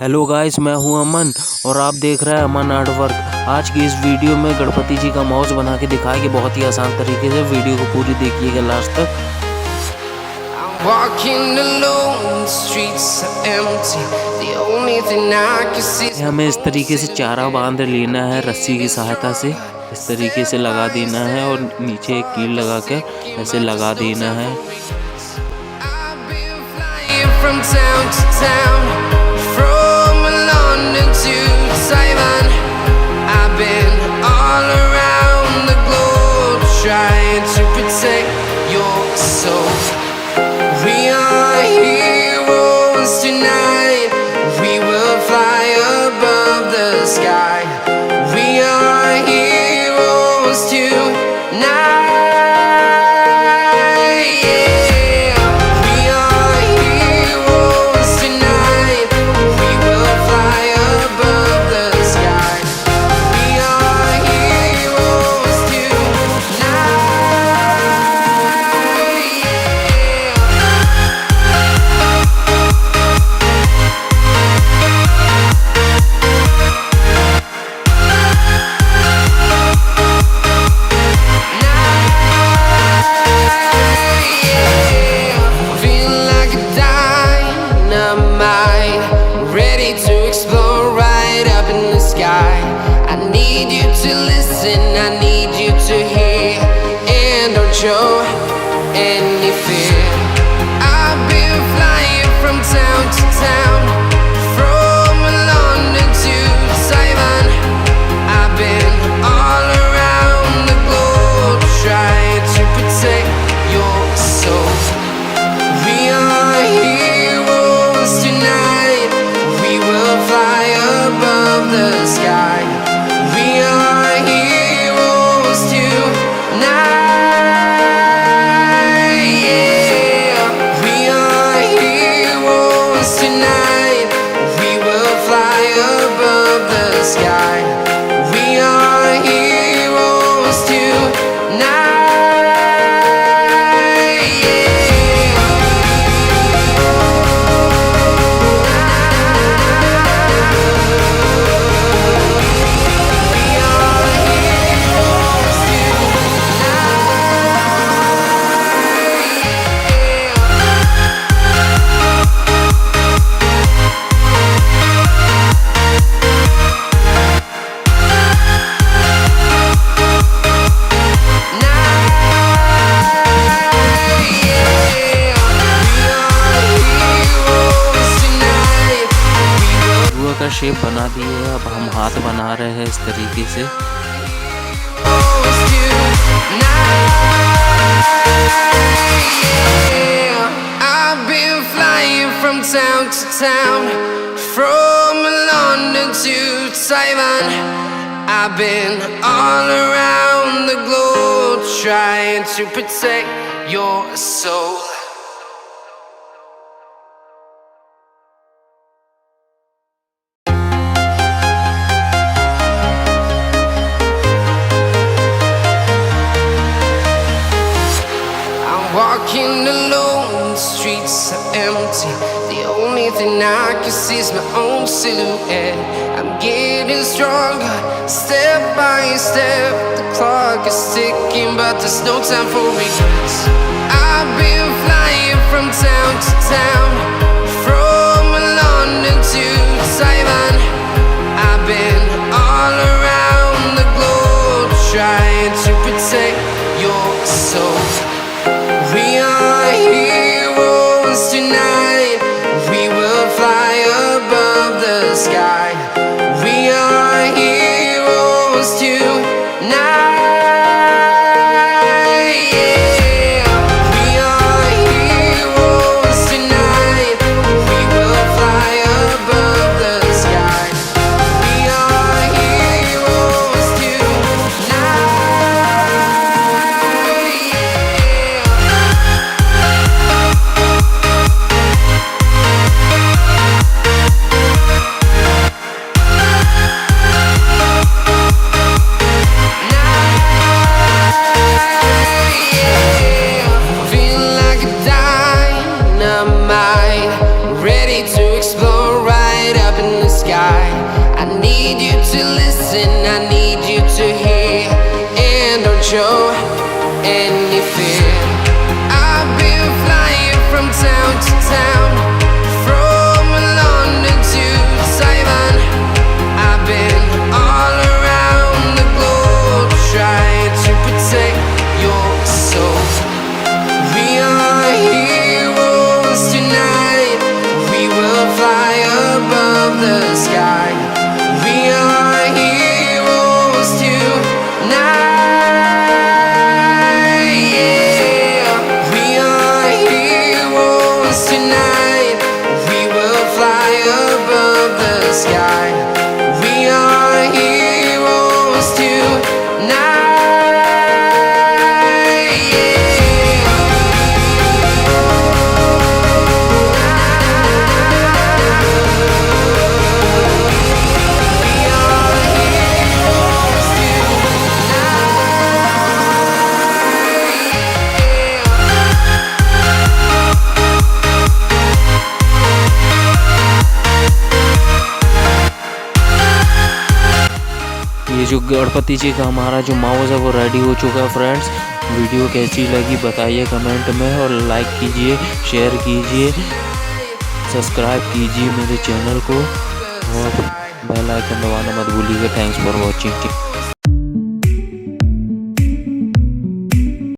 Hello guys, मैं हूं अमन और आप देख रहे हैं अमन आर्ट वर्क। आज की इस वीडियो में गणपति जी का माउस बना के दिखाएंगे बहुत ही आसान तरीके से। वीडियो को पूरी देखिएगा लास्ट तक। हमें इस तरीके से चारा बांध लेना है रस्सी की सहायता से। इस तरीके से लगा देना है और नीचे एक कील लगा कर ऐसे लगा देना है। From town to town, from London to Taiwan, I've been all around the globe trying to protect your soul. We are heroes tonight, we will fly above the sky. We are heroes tonight. I need you to hear and don't show any fear. I've been flying from town to town, from London to Taiwan. I've been all around the globe trying to protect your soul. We are heroes tonight, we will fly above the sky. We are heroes tonight, yeah. We are heroes tonight, we will fly above the sky. We are heroes tonight, का shape बना दिए। अब हम हाथ बना रहे हैं इस तरीके से। I've been flying from town to town, from London to Taiwan. I've been all around the globe trying to protect your soul. Walking alone, the streets are empty. The only thing I can see is my own silhouette. I'm getting stronger, step by step. The clock is ticking, but there's no time for regrets. I've been flying from town to town, from London to Taiwan. I've been all around the globe trying to protect your soul. We are heroes tonight, we will fly above the sky. We are heroes tonight, yeah. We are heroes tonight, we will fly above need you to listen, I need you to hear, and don't show any fear. I've been flying from town to town, from London to Taiwan. I've been all around the globe trying to protect your soul. We are heroes tonight, we will fly above the sky. We are heroes tonight, yeah. We are heroes tonight, we will fly above the sky. We are heroes tonight, yeah. ये जो गणपति जी का हमारा जो mouse है वो ready हो चुका है फ्रेंड्स। वीडियो कैसी लगी बताइए कमेंट में, और लाइक कीजिए, शेयर कीजिए, सब्सक्राइब कीजिए मेरे चैनल को, और बेल आइकन दबाना मत भूलिएगा। Thanks for watching.